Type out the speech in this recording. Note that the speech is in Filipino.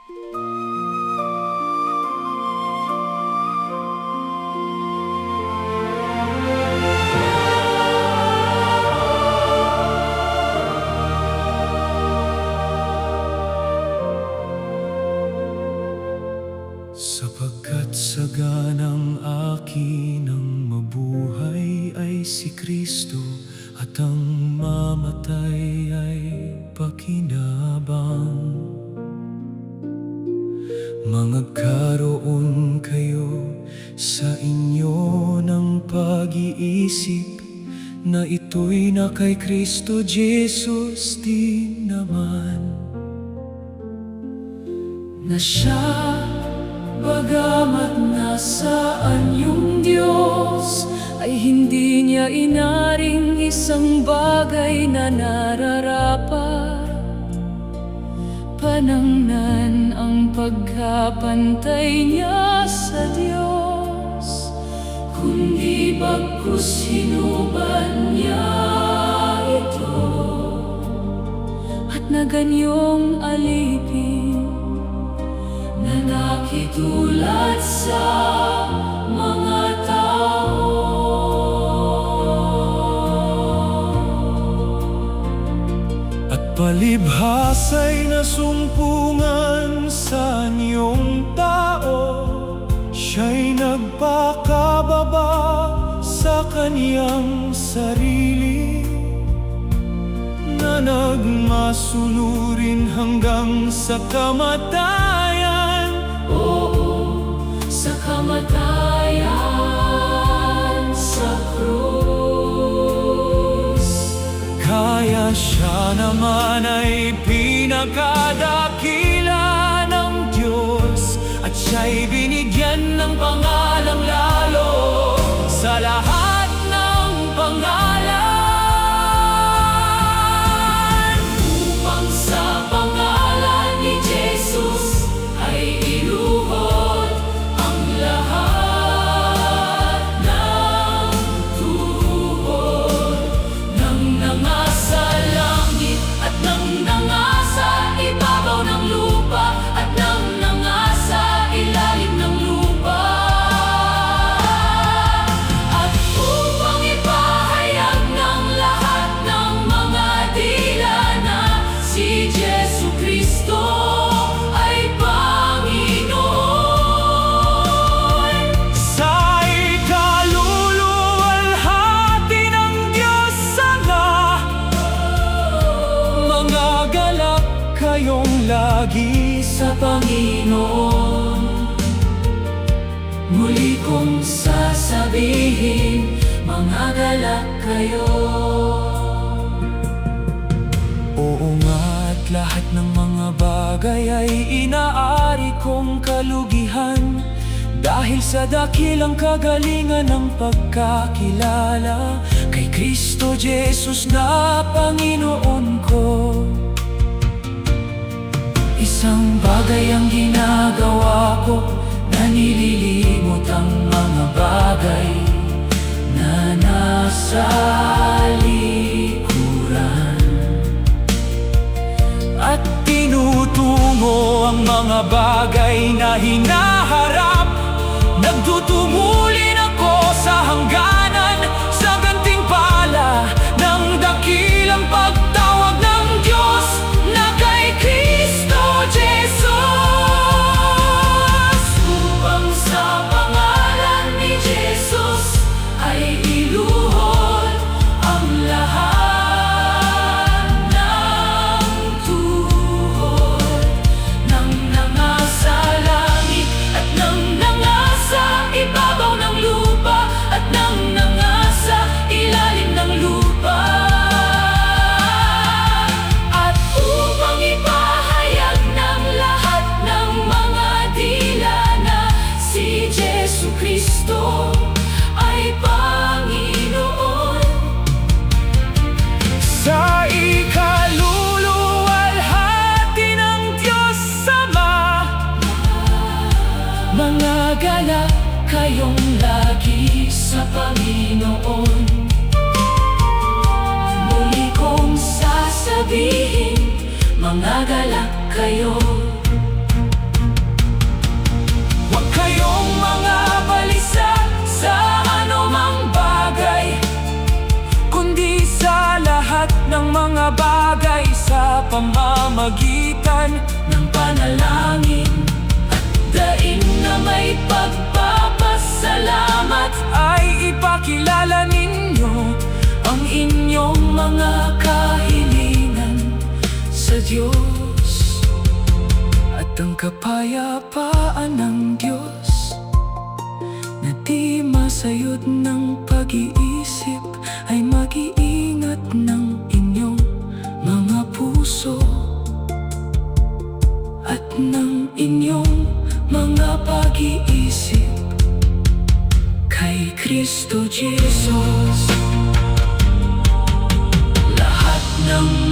Sapagkat saganang akin ang mabuhay ay si Kristo, at ang mamatay ay pakinabang. Magkaroon kayo sa inyo ng pag-iisip na ito'y na kay Kristo Jesus din naman, na siya bagamat nasaan yung Diyos, ay hindi niya inaring isang bagay na nararapat. Panangnan ang pagkapantay niya sa Diyos, kundi bagkus hinuban niya ito, at na ganyong alipin na nakitulad sa mga tao. At palibhasa'y nasumpungan sa inyong tao, siya'y nagpakababa sa kaniyang sarili, na nagmasunurin hanggang sa kamatayan. Oo, sa kamatayan sa krus. Kaya siya naman ay pinakadakila ng Diyos, at siya'y binigyan ng pangalang lalo sa lahat ng pangalan, Upang sa pangalan ni Jesus ay iluhod ang lahat ng tuhod, ng nangasa langit at ng nangasa ibabaw ng lupa, at ng nangasa ilalim ng lupa. At upang ipahayag ng lahat ng mga dila na si Jesu Cristo ay Panginoon. sa ikaluluwalhati ng Diyos Ama, mga galak kayong lagi Sa Panginoon, muli kong sasabihin, mga galak kayo. Oo nga, at lahat ng mga bagay ay inaari kong kalugihan, dahil sa dakilang kagalingan ng pagkakilala kay Kristo Jesus na Panginoon ko. Isang bagay ang ginagawa ko, na nililimot ang mga bagay na nasa likuran, at tinutungo ang mga bagay na hinaharap. Nagtutungulin ako sa hangganan, sa gantimpala ng dakilang pagtawag ng Diyos na kay Kristo Jesus. Upang sa pangalan ni Jesus ay iluhod ang lahat ng tuhod, ng nangasa langit at ng nangasa ibabaw ng lupa, at ng nangasa ilalim ng lupa. At upang ipahayag ng lahat ng mga dila na si Jesu Cristo ay Panginoon. Sa ikaluluwalhati ng Diyos Ama, Mga galak kayong lagi sa Panginoon, muli kong sasabihin, mga galak kayo. pamamagitan ng panalangin at daing na may pagpapasalamat, ay ipakilala ninyo ang inyong mga kahilingan sa Diyos. at ang kapayapaan ng Diyos na di masayod ng pag-iisip ay mag-iingat ng inyong mga puso at ng inyong mga pag-iisip kay Kristo Jesus. Lahat ng